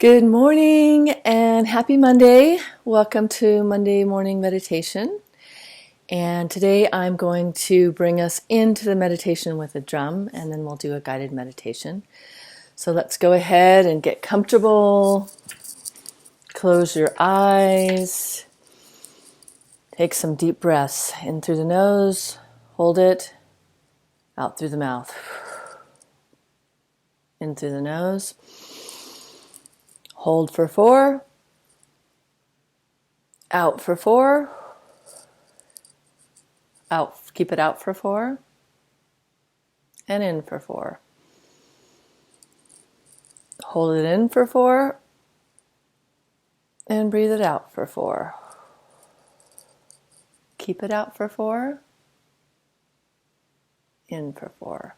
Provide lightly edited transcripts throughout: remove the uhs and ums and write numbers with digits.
Good morning and happy Monday. Welcome to Monday morning meditation. And today I'm going to bring us into the meditation with a drum, and then we'll do a guided meditation. So let's go ahead and get comfortable. Close your eyes. Take some deep breaths in through the nose. Hold it. Out through the mouth. In through the nose. Hold for 4, out for 4, out, keep it out for 4, and in for 4. Hold it in for 4, and breathe it out for 4. Keep it out for 4, in for 4.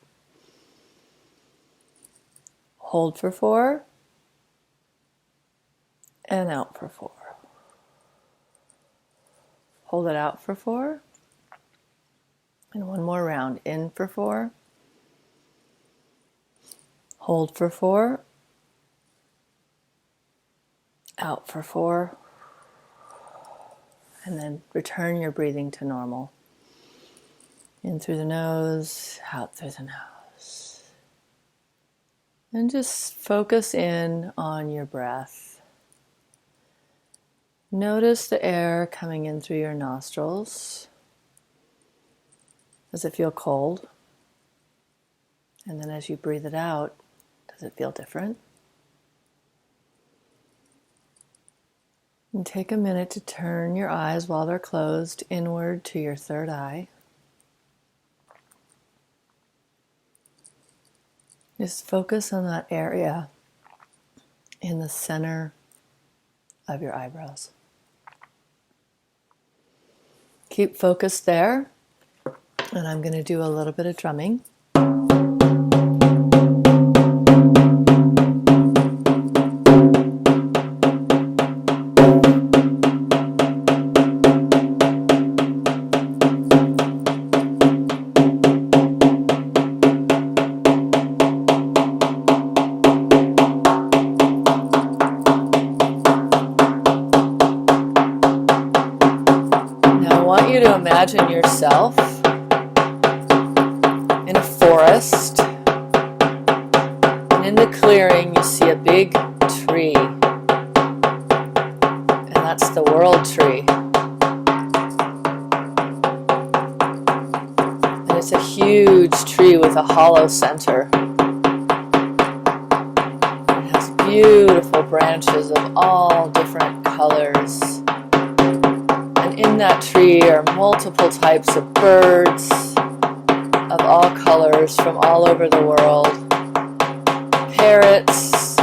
Hold for 4, and out for 4. Hold it out for 4. And one more round. In for 4. Hold for 4. Out for 4. And then return your breathing to normal. In through the nose, out through the nose. And just focus in on your breath. Notice the air coming in through your nostrils. Does it feel cold? And then as you breathe it out, does it feel different? And take a minute to turn your eyes while they're closed inward to your third eye. Just focus on that area in the center of your eyebrows. Keep focused there, and I'm going to do a little bit of drumming. I want you to imagine yourself in a forest, and in the clearing you see a big tree, and that's the world tree. And it's a huge tree with a hollow center. It has beautiful branches of all different colors. In that tree are multiple types of birds of all colors from all over the world. Parrots,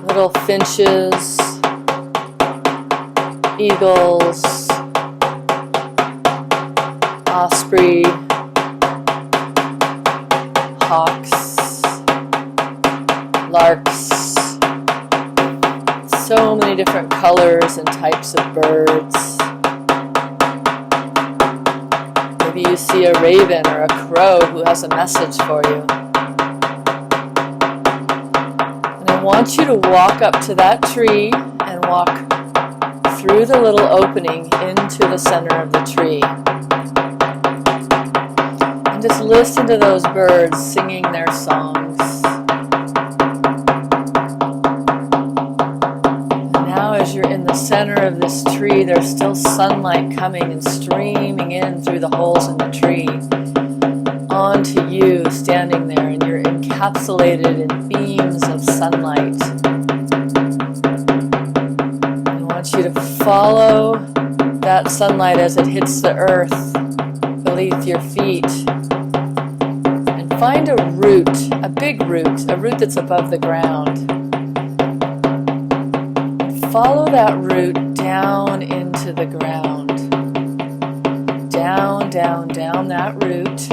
little finches, eagles, osprey, hawks, larks. So many different colors and types of birds. Maybe you see a raven or a crow who has a message for you. And I want you to walk up to that tree and walk through the little opening into the center of the tree. And just listen to those birds singing their songs. As you're in the center of this tree, there's still sunlight coming and streaming in through the holes in the tree onto you standing there, and you're encapsulated in beams of sunlight. I want you to follow that sunlight as it hits the earth beneath your feet, and find a root, a big root, a root that's above the ground. Follow that root down into the ground. Down, down, down that root.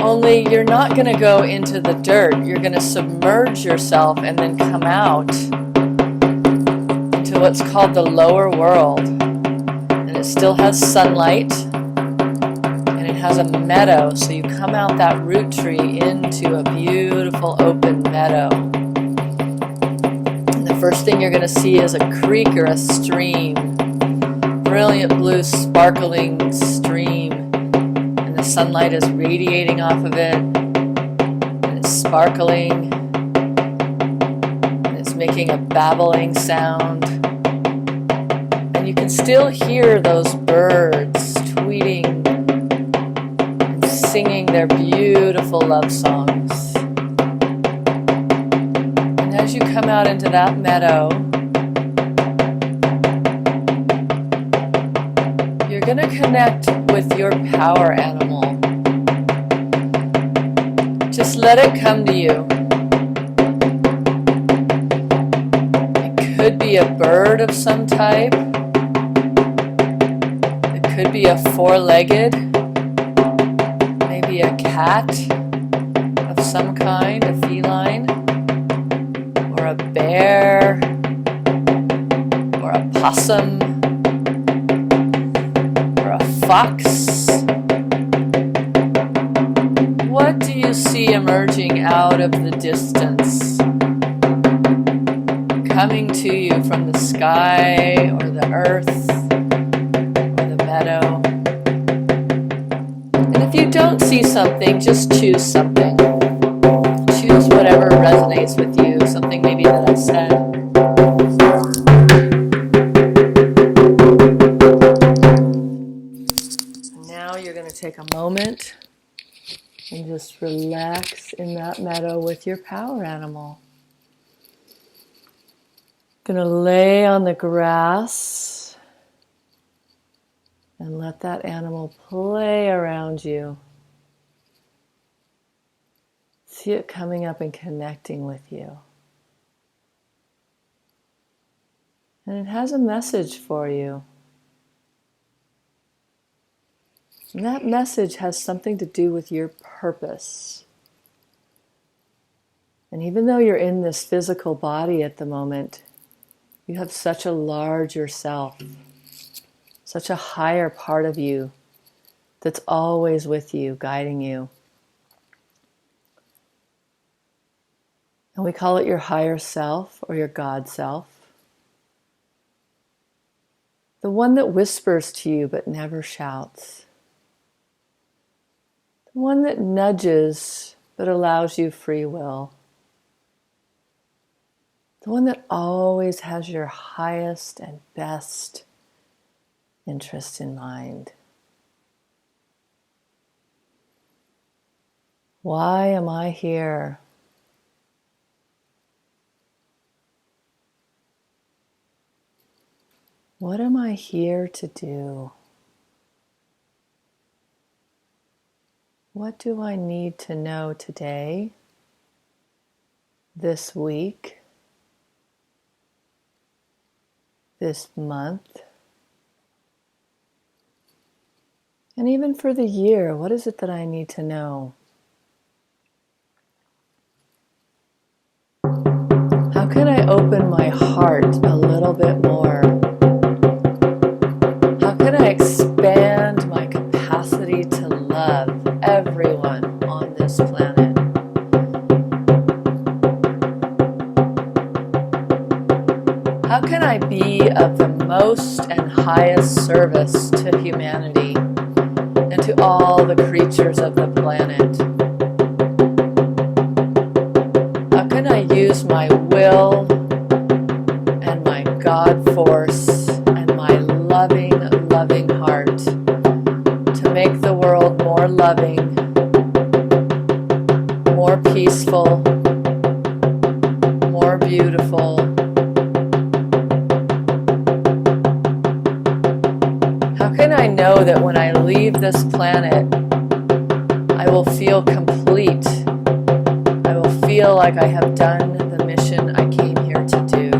Only you're not going to go into the dirt. You're going to submerge yourself and then come out into what's called the lower world. And it still has sunlight. And it has a meadow, so you come out that root tree into a beautiful open meadow. And the first thing you're going to see is a creek or a stream, brilliant blue sparkling stream, and the sunlight is radiating off of it, and it's sparkling, and it's making a babbling sound, and you can still hear those birds tweeting, singing their beautiful love songs. And as you come out into that meadow, you're going to connect with your power animal. Just let it come to you. It could be a bird of some type. It could be a four-legged, a cat of some kind, a feline, or a bear, or a possum, or a fox. What do you see emerging out of the distance, coming to you from the sky, or the earth, or the meadow? If you don't see something, just choose something. Choose whatever resonates with you, something maybe that I said. Now you're going to take a moment and just relax in that meadow with your power animal. Going to lay on the grass and let that animal play around you. See it coming up and connecting with you. And it has a message for you. And that message has something to do with your purpose. And even though you're in this physical body at the moment, you have such a larger self, such a higher part of you that's always with you, guiding you. And we call it your higher self or your God self. The one that whispers to you but never shouts. The one that nudges but allows you free will. The one that always has your highest and best interest in mind. Why am I here? What am I here to do? What do I need to know today, this week, this month, and even for the year? What is it that I need to know? How can I open my heart a little bit more? How can I expand my capacity to love everyone on this planet? How can I be of the most and highest service to humanity and to all the creatures of the planet? How can I use my will and my God force and my loving heart to make the world more loving, more peaceful, more beautiful? How can I know that when I leave this planet, I will feel complete? I will feel like I have done the mission I came here to do.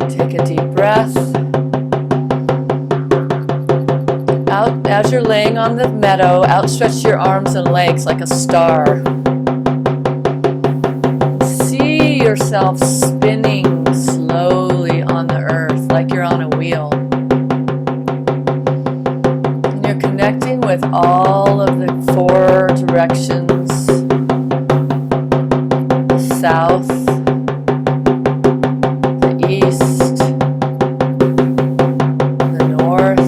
Take a deep breath. Out as you're laying on the meadow, outstretch your arms and legs like a star. See yourself spinning slowly on the earth like you're on a wheel. directions, the south, the east, the north,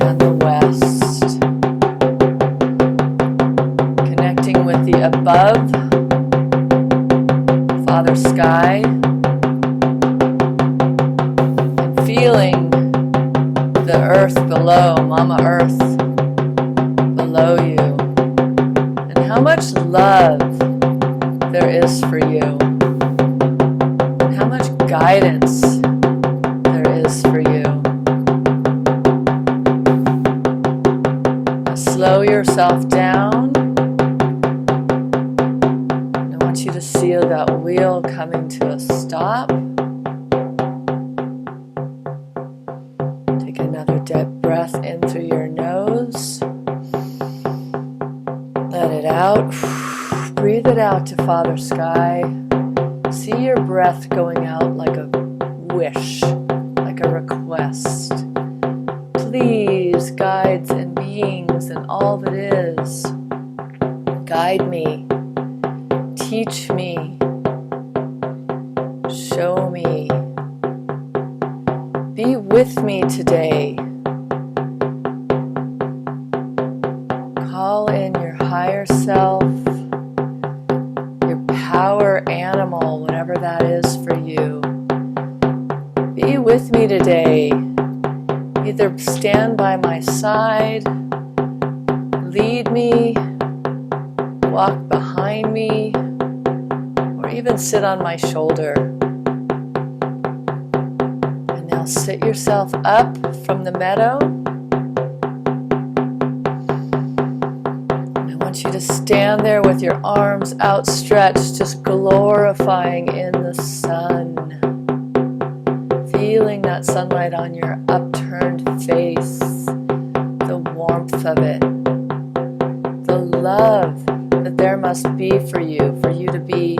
and the west. Connecting with the above, Father Sky, and feeling the earth below, Mama Earth below you, and how much love there is for you, and how much guidance there is for you. Now slow yourself down. I want you to feel that wheel coming to a stop. Take another deep breath in through your nose. Let it out. Breathe it out to Father Sky. See your breath going out like a wish, like a request. Please, guides and beings and all that is, guide me, teach me, show me. Be with me today. Call in your higher self, your power animal, whatever that is for you. Be with me today. Either stand by my side, lead me, walk behind me, or even sit on my shoulder. And now sit yourself up from the meadow. And I want you to stand there with your arms outstretched, just glorifying in the sun. Feeling that sunlight on your upturned face, the warmth of it, the love that there must be for you to be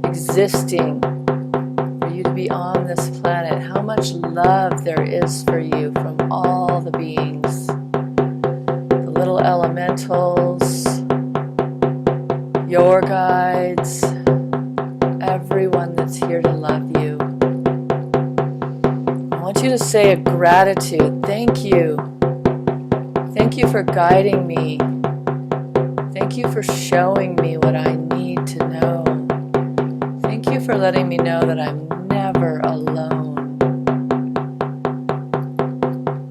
existing, for you to be on this planet. How much love there is for you from all the beings, the little elementals, your guides, everyone that's here to love you. I want you to say a gratitude. Thank you. Thank you for guiding me. Thank you for showing me what I need to know. Thank you for letting me know that I'm never alone.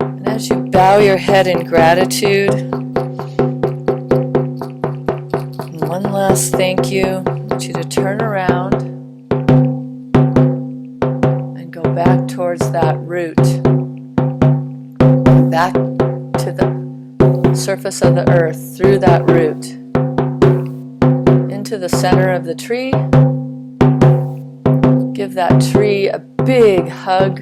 And as you bow your head in gratitude, and one last thank you, I want you to turn around and go back towards that root, back to the surface of the earth, through that root, into the center of the tree. Give that tree a big hug.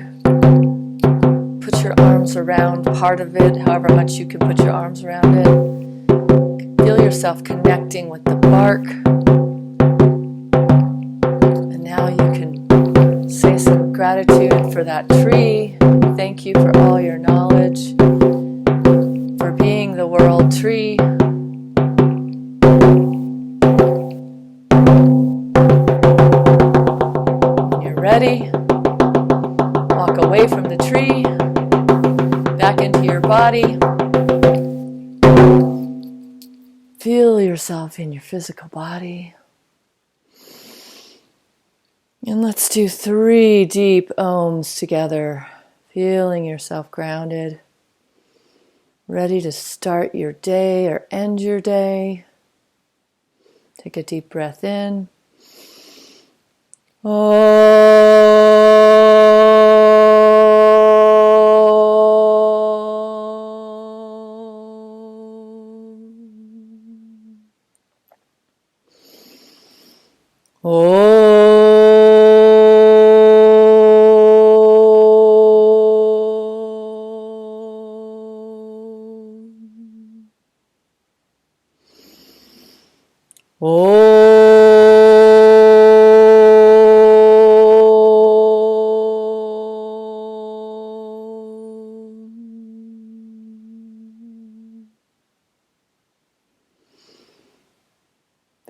Put your arms around part of it, however much you can put your arms around it. Feel yourself connecting with the bark. And now you can say some gratitude for that tree. Thank you for all your knowledge, for being the world tree. When you're ready, walk away from the tree, back into your body. Feel yourself in your physical body. And let's do 3 deep ohms together, feeling yourself grounded, ready to start your day or end your day. Take a deep breath in.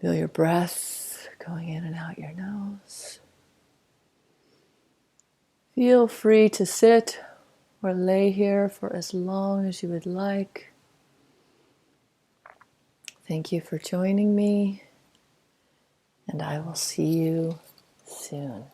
Feel your breath going in and out your nose. Feel free to sit or lay here for as long as you would like. Thank you for joining me, and I will see you soon.